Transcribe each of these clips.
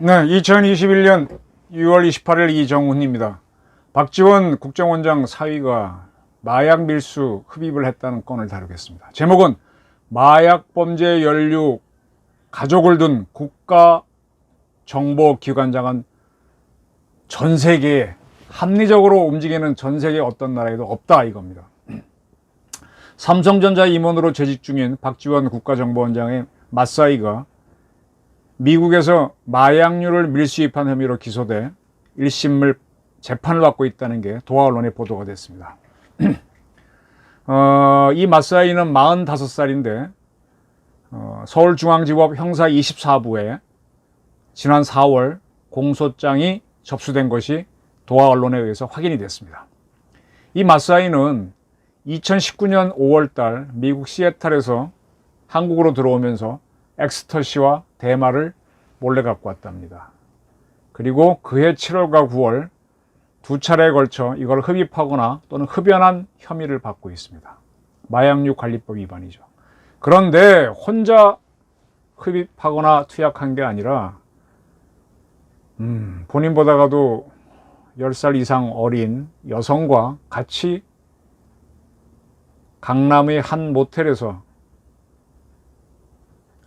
네, 2021년 6월 28일 이정훈입니다. 박지원 국정원장 사위가 마약 밀수 흡입을 했다는 건을 다루겠습니다. 제목은 마약 범죄 연루 가족을 둔 국가정보기관장은 전 세계에 합리적으로 움직이는 전 세계 어떤 나라에도 없다 이겁니다. 삼성전자 임원으로 재직 중인 박지원 국가정보원장의 맞사이가 미국에서 마약류를 밀수입한 혐의로 기소돼 1심을 재판을 받고 있다는 게 도하 언론에 보도가 됐습니다. 이 맞사이는 45살인데 서울중앙지법 형사 24부에 지난 4월 공소장이 접수된 것이 도하 언론에 의해서 확인이 됐습니다. 이 맞사이는 2019년 5월달 미국 시애틀에서 한국으로 들어오면서 엑스터시와 대마를 몰래 갖고 왔답니다. 그리고 그해 7월과 9월 두 차례에 걸쳐 이걸 흡입하거나 또는 흡연한 혐의를 받고 있습니다. 마약류 관리법 위반이죠. 그런데 혼자 흡입하거나 투약한 게 아니라 본인보다가도 10살 이상 어린 여성과 같이 강남의 한 모텔에서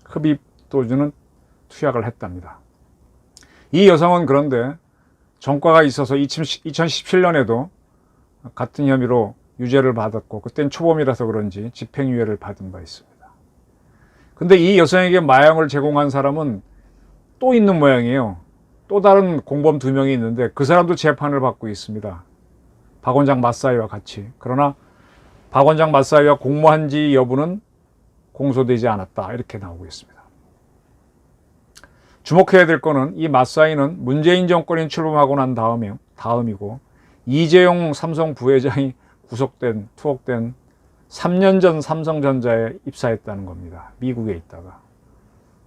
흡입 도주는 투약을 했답니다. 이 여성은 그런데 전과가 있어서 2017년에도 같은 혐의로 유죄를 받았고 그땐 초범이라서 그런지 집행유예를 받은 바 있습니다. 근데 이 여성에게 마약을 제공한 사람은 또 있는 모양이에요. 또 다른 공범 2명이 있는데 그 사람도 재판을 받고 있습니다. 박 원장 맞사이와 같이. 그러나 박 원장 맞사이와 공모한지 여부는 공소되지 않았다 이렇게 나오고 있습니다. 주목해야 될 거는 이 맞사이는 문재인 정권이 출범하고 난 다음이고 이재용 삼성 부회장이 투옥된 3년 전 삼성전자에 입사했다는 겁니다. 미국에 있다가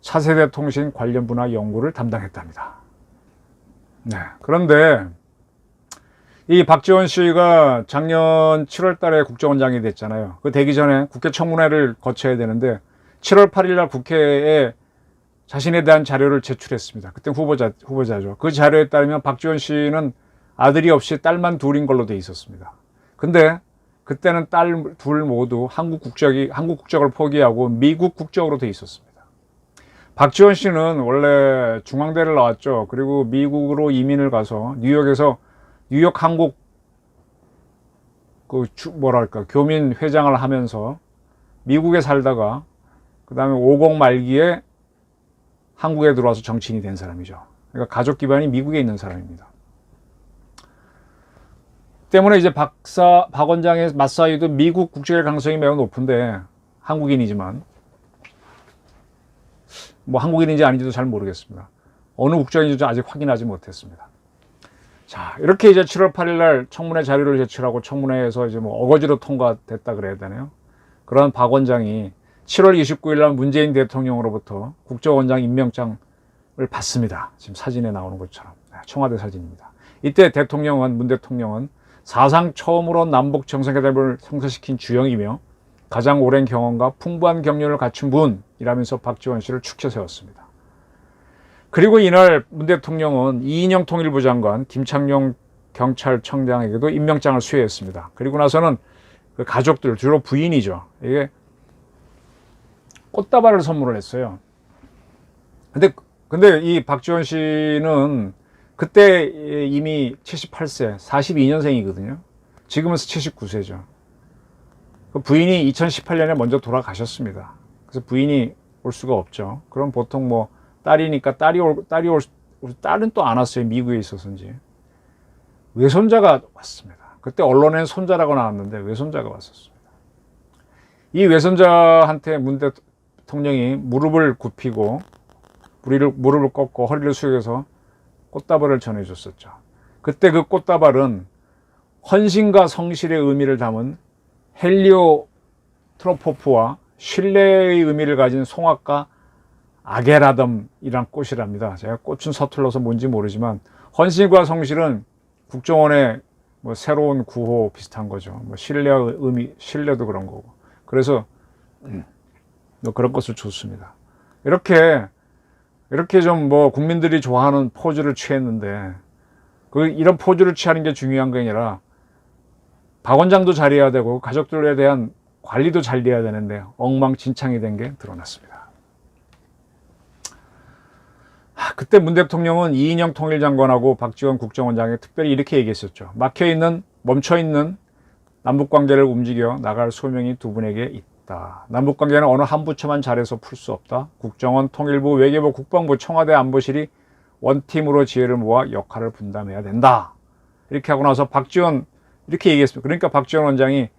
차세대 통신 관련 분야 연구를 담당했답니다. 네, 그런데 이 박지원 씨가 작년 7월 달에 국정원장이 됐잖아요. 그 되기 전에 국회 청문회를 거쳐야 되는데 7월 8일 날 국회에 자신에 대한 자료를 제출했습니다. 그때 후보자죠. 그 자료에 따르면 박지원 씨는 아들이 없이 딸만 둘인 걸로 돼 있었습니다. 근데 그때는 딸 둘 모두 한국 국적을 포기하고 미국 국적으로 돼 있었습니다. 박지원 씨는 원래 중앙대를 나왔죠. 그리고 미국으로 이민을 가서 뉴욕에서 뉴욕 한국 교민 회장을 하면서 미국에 살다가 그 다음에 50 말기에 한국에 들어와서 정치인이 된 사람이죠. 그러니까 가족 기반이 미국에 있는 사람입니다. 때문에 이제 박 원장의 맞사이도 미국 국적의 가능성이 매우 높은데 한국인이지만 뭐 한국인인지 아닌지도 잘 모르겠습니다. 어느 국적인지 아직 확인하지 못했습니다. 자, 이렇게 이제 7월 8일 날 청문회 자료를 제출하고 청문회에서 이제 뭐 어거지로 통과됐다 그래야 되나요? 그런 박 원장이 7월 29일 날 문재인 대통령으로부터 국정원장 임명장을 받습니다. 지금 사진에 나오는 것처럼 청와대 사진입니다. 이때 문 대통령은 사상 처음으로 남북 정상회담을 성사시킨 주영이며 가장 오랜 경험과 풍부한 경륜을 갖춘 분이라면서 박지원 씨를 축켜 세웠습니다. 그리고 이날 문 대통령은 이인영 통일부 장관, 김창룡 경찰청장에게도 임명장을 수여했습니다. 그리고 나서는 그 가족들, 주로 부인이죠. 이게 꽃다발을 선물을 했어요. 근데 이 박지원 씨는 그때 이미 78세, 42년생이거든요. 지금은 79세죠. 그 부인이 2018년에 먼저 돌아가셨습니다. 그래서 부인이 올 수가 없죠. 그럼 보통 뭐 딸이니까 딸은 또 안 왔어요. 미국에 있어서인지. 외손자가 왔습니다. 그때 언론엔 손자라고 나왔는데 외손자가 왔었습니다. 이 외손자한테 문 대통령이 무릎을 굽히고 무릎을 꺾고 허리를 숙여서 꽃다발을 전해줬었죠. 그때 그 꽃다발은 헌신과 성실의 의미를 담은 헬리오트로포프와 신뢰의 의미를 가진 송화과 아게라덤이란 꽃이랍니다. 제가 꽃은 서툴러서 뭔지 모르지만 헌신과 성실은 국정원의 뭐 새로운 구호 비슷한 거죠. 뭐 신뢰의 의미, 신뢰도 그런 거고. 그래서 그런 것을 줬습니다. 이렇게 이렇게 좀 뭐 국민들이 좋아하는 포즈를 취했는데 이런 포즈를 취하는 게 중요한 게 아니라 박 원장도 잘해야 되고 가족들에 대한 관리도 잘 돼야 되는데 엉망진창이 된 게 드러났습니다. 그때 문 대통령은 이인영 통일장관하고 박지원 국정원장이 특별히 이렇게 얘기했었죠. 막혀있는, 멈춰있는 남북관계를 움직여 나갈 소명이 두 분에게 있다. 남북관계는 어느 한 부처만 잘해서 풀 수 없다. 국정원, 통일부, 외교부, 국방부, 청와대 안보실이 원팀으로 지혜를 모아 역할을 분담해야 된다. 이렇게 하고 나서 박지원 이렇게 얘기했습니다. 그러니까 박지원 원장이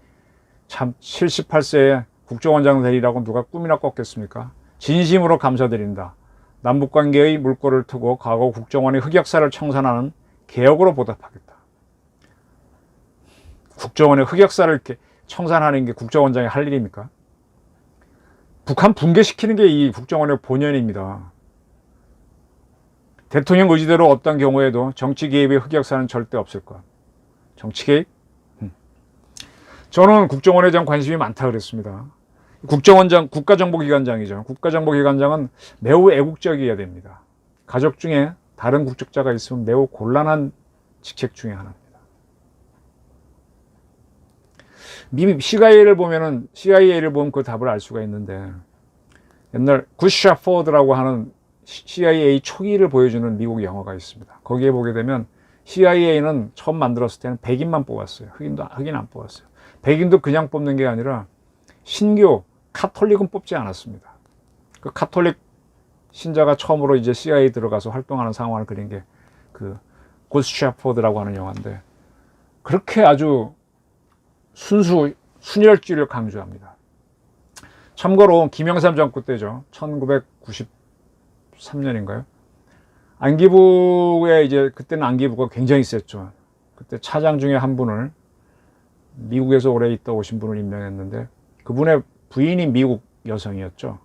참 78세에 국정원장 되리라고 누가 꿈이나 꿨겠습니까? 진심으로 감사드린다. 남북관계의 물꼬를 트고 과거 국정원의 흑역사를 청산하는 개혁으로 보답하겠다. 국정원의 흑역사를 이렇게 청산하는 게 국정원장이 할 일입니까? 북한 붕괴시키는 게 이 국정원의 본연입니다. 대통령 의지대로 어떤 경우에도 정치 개입의 흑역사는 절대 없을 것. 정치 개입? 저는 국정원에 대한 관심이 많다 그랬습니다. 국정원장, 국가정보기관장이죠. 국가정보기관장은 매우 애국적이어야 됩니다. 가족 중에 다른 국적자가 있으면 매우 곤란한 직책 중에 하나입니다. CIA를 보면 그 답을 알 수가 있는데, 옛날 굿샷 포워드라고 하는 CIA 초기를 보여주는 미국 영화가 있습니다. 거기에 보게 되면 CIA는 처음 만들었을 때는 백인만 뽑았어요. 흑인 안 뽑았어요. 백인도 그냥 뽑는 게 아니라 신교, 카톨릭은 뽑지 않았습니다. 그 카톨릭 신자가 처음으로 이제 CIA 들어가서 활동하는 상황을 그린 게 그 굿샷 포워드라고 하는 영화인데, 그렇게 아주 순혈주의를 강조합니다. 참고로 김영삼 정부 때죠. 1993년인가요? 안기부에 이제 그때는 안기부가 굉장히 셌죠. 그때 차장 중에 한 분을 미국에서 오래 있다 오신 분을 임명했는데 그분의 부인이 미국 여성이었죠.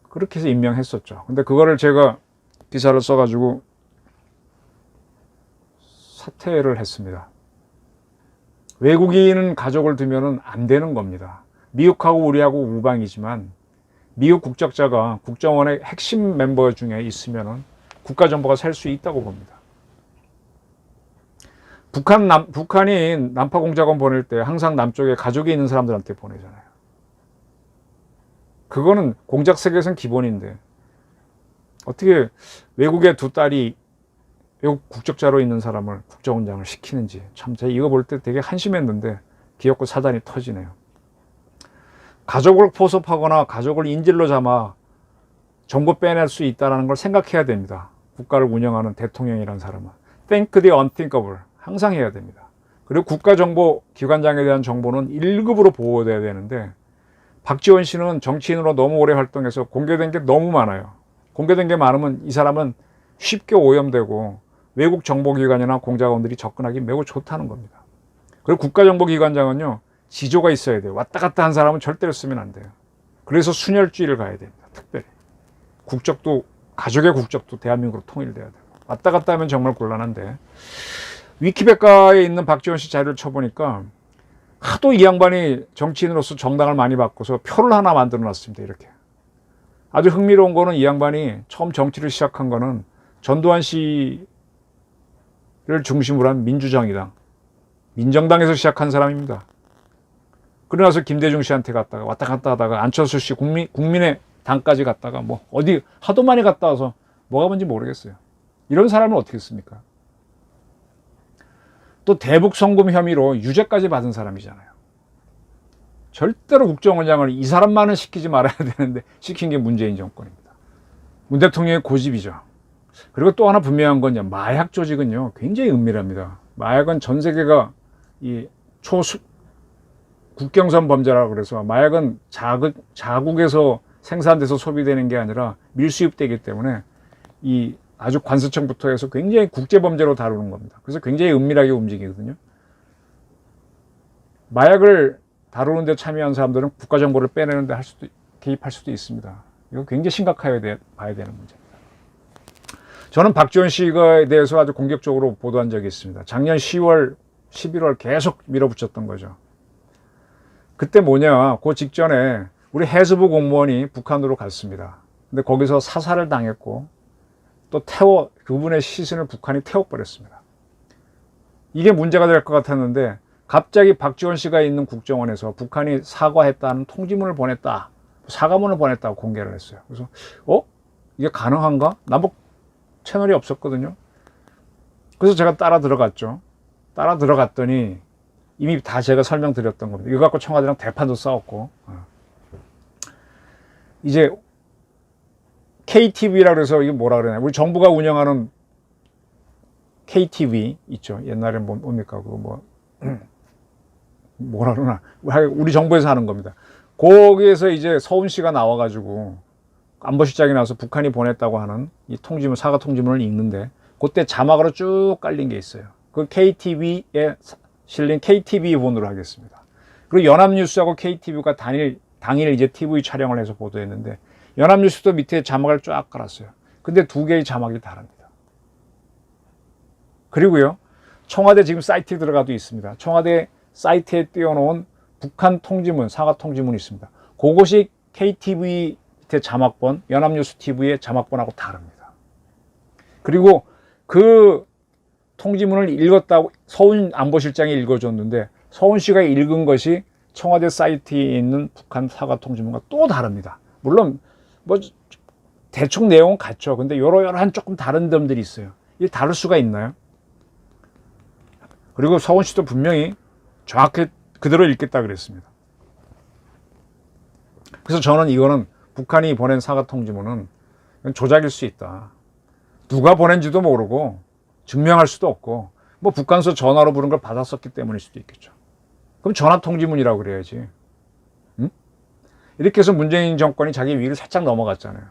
그렇게 해서 임명했었죠. 근데 그거를 제가 기사를 써가지고 사퇴를 했습니다. 외국인은 가족을 두면은 안 되는 겁니다. 미국하고 우리하고 우방이지만 미국 국적자가 국정원의 핵심 멤버 중에 있으면은 국가정보가 살 수 있다고 봅니다. 북한이 난파공작원 보낼 때 항상 남쪽에 가족이 있는 사람들한테 보내잖아요. 그거는 공작 세계에서는 기본인데 어떻게 외국의 두 딸이 외국 국적자로 있는 사람을 국정원장을 시키는지 참 제가 이거 볼 때 되게 한심했는데 기어코 사단이 터지네요. 가족을 포섭하거나 가족을 인질로 삼아 정보 빼낼 수 있다는 걸 생각해야 됩니다. 국가를 운영하는 대통령이라는 사람은 think the unthinkable 항상 해야 됩니다. 그리고 국가정보기관장에 대한 정보는 1급으로 보호돼야 되는데 박지원 씨는 정치인으로 너무 오래 활동해서 공개된 게 너무 많아요. 공개된 게 많으면 이 사람은 쉽게 오염되고 외국 정보기관이나 공작원들이 접근하기 매우 좋다는 겁니다. 그리고 국가정보기관장은요, 지조가 있어야 돼요. 왔다 갔다 한 사람은 절대로 쓰면 안 돼요. 그래서 순혈주의를 가야 됩니다. 특별히. 국적도, 가족의 국적도 대한민국으로 통일돼야 되고. 왔다 갔다 하면 정말 곤란한데. 위키백과에 있는 박지원 씨 자료를 쳐보니까 하도 이 양반이 정치인으로서 정당을 많이 바꿔서 표를 하나 만들어 놨습니다. 이렇게. 아주 흥미로운 거는 이 양반이 처음 정치를 시작한 거는 전두환 씨를 중심으로 한 민주정의당, 민정당에서 시작한 사람입니다. 그러고 나서 김대중 씨한테 갔다가 왔다 갔다 하다가 안철수 씨 국민의 당까지 갔다가 뭐 어디 하도 많이 갔다 와서 뭐가 뭔지 모르겠어요. 이런 사람은 어떻게 했습니까? 또 대북 송금 혐의로 유죄까지 받은 사람이잖아요. 절대로 국정원장을 이 사람만은 시키지 말아야 되는데 시킨 게 문재인 정권입니다. 문 대통령의 고집이죠. 그리고 또 하나 분명한 건요, 마약 조직은요 굉장히 은밀합니다. 마약은 전 세계가 이 국경선 범죄라고 그래서 마약은 자국에서 생산돼서 소비되는 게 아니라 밀수입되기 때문에 이 아주 관세청부터 해서 굉장히 국제범죄로 다루는 겁니다. 그래서 굉장히 은밀하게 움직이거든요. 마약을 다루는 데 참여한 사람들은 국가정보를 빼내는 데 개입할 수도 있습니다. 이거 굉장히 심각하게 봐야 되는 문제입니다. 저는 박지원 씨에 대해서 아주 공격적으로 보도한 적이 있습니다. 작년 10월, 11월 계속 밀어붙였던 거죠. 그때 뭐냐, 그 직전에 우리 해수부 공무원이 북한으로 갔습니다. 근데 거기서 사살을 당했고 또 그분의 시신을 북한이 태워버렸습니다. 이게 문제가 될 것 같았는데 갑자기 박지원 씨가 있는 국정원에서 북한이 사과했다는 통지문을 보냈다, 사과문을 보냈다고 공개를 했어요. 그래서 이게 가능한가? 남북 채널이 없었거든요. 그래서 제가 따라 들어갔죠. 따라 들어갔더니 이미 다 제가 설명드렸던 겁니다. 이거 갖고 청와대랑 대판도 싸웠고, 이제 KTV라 그래서 이게 뭐라 그러냐, 우리 정부가 운영하는 KTV 있죠. 옛날에 뭡니까 그거 뭐라 그러나, 우리 정부에서 하는 겁니다. 거기에서 이제 서훈씨가 나와가지고 안보실장이 나와서 북한이 보냈다고 하는 이 통지문, 사과 통지문을 읽는데 그때 자막으로 쭉 깔린 게 있어요. 그 KTV에 실린 KTV 본으로 하겠습니다. 그리고 연합뉴스하고 KTV가 당일 이제 TV 촬영을 해서 보도했는데 연합뉴스도 밑에 자막을 쫙 깔았어요. 근데 두 개의 자막이 다릅니다. 그리고요, 청와대 지금 사이트에 들어가도 있습니다. 청와대 사이트에 띄워놓은 북한 통지문, 사과 통지문이 있습니다. 그것이 KTV 밑에 자막본, 연합뉴스 TV의 자막본하고 다릅니다. 그리고 그 통지문을 읽었다고 서훈 안보실장이 읽어줬는데 서훈 씨가 읽은 것이 청와대 사이트에 있는 북한 사과 통지문과 또 다릅니다. 물론 대충 내용은 같죠. 근데 여러한 조금 다른 점들이 있어요. 이게 다를 수가 있나요? 그리고 서훈 씨도 분명히 정확히 그대로 읽겠다 그랬습니다. 그래서 저는 이거는 북한이 보낸 사과 통지문은 조작일 수 있다. 누가 보낸지도 모르고 증명할 수도 없고 북한서 전화로 부른 걸 받았었기 때문일 수도 있겠죠. 그럼 전화 통지문이라고 그래야지. 응? 이렇게 해서 문재인 정권이 자기 위를 살짝 넘어갔잖아요.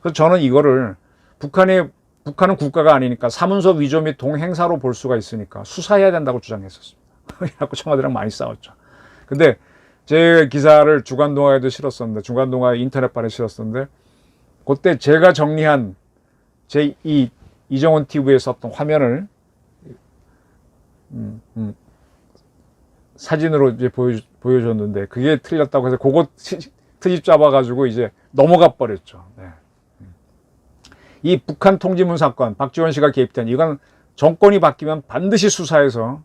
그래서 저는 이거를 북한은 국가가 아니니까 사문서 위조 및 동행사로 볼 수가 있으니까 수사해야 된다고 주장했었습니다. 그래갖고 청와대랑 많이 싸웠죠. 근데 제 기사를 주간동아에도 실었었는데, 주간동아 인터넷판에 실었었는데, 그때 제가 정리한 제 이정원 TV에 썼던 화면을 사진으로 이제 보여줬는데 그게 틀렸다고 해서 그거 트집 잡아가지고 이제 넘어가 버렸죠. 네. 이 북한 통지문 사건, 박지원 씨가 개입된, 이건 정권이 바뀌면 반드시 수사해서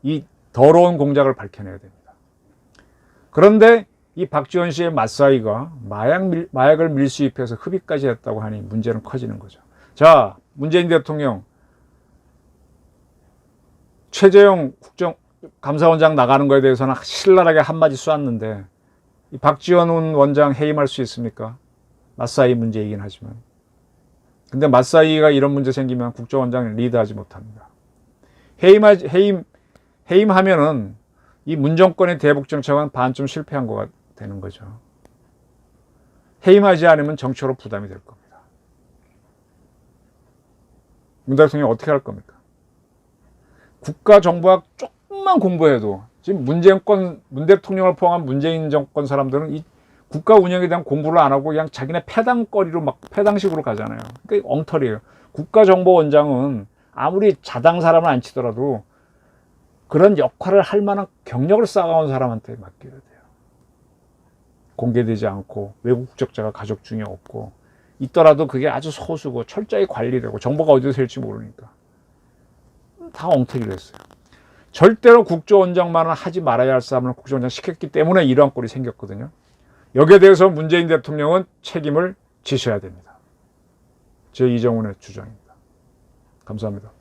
이 더러운 공작을 밝혀내야 됩니다. 그런데 이 박지원 씨의 맞사이가 마약을 밀수입해서 흡입까지 했다고 하니 문제는 커지는 거죠. 자, 문재인 대통령 최재형 감사원장 나가는 거에 대해서는 신랄하게 한마디 쏘았는데 이 박지원 원장 해임할 수 있습니까? 맞사이 문제이긴 하지만. 근데 맞사이가 이런 문제 생기면 국정원장을 리드하지 못합니다. 해임하면은 이 문정권의 대북 정책은 반쯤 실패한 거가 되는 거죠. 해임하지 않으면 정치로 부담이 될 겁니다. 문 대통령이 어떻게 할 겁니까? 국가정보학 조금만 공부해도 지금 문 대통령을 포함한 문재인 정권 사람들은 이 국가 운영에 대한 공부를 안 하고 그냥 자기네 패당거리로 패당식으로 가잖아요. 그러니까 엉터리예요. 국가정보원장은 아무리 자당 사람을 안 치더라도 그런 역할을 할 만한 경력을 쌓아온 사람한테 맡겨야 돼요. 공개되지 않고 외국 국적자가 가족 중에 없고 있더라도 그게 아주 소수고 철저히 관리되고 정보가 어디서 셀지 모르니까 다 엉터리로 했어요. 절대로 국정원장만은 하지 말아야 할 사람을 국정원장 시켰기 때문에 이러한 꼴이 생겼거든요. 여기에 대해서 문재인 대통령은 책임을 지셔야 됩니다. 제 이정훈의 주장입니다. 감사합니다.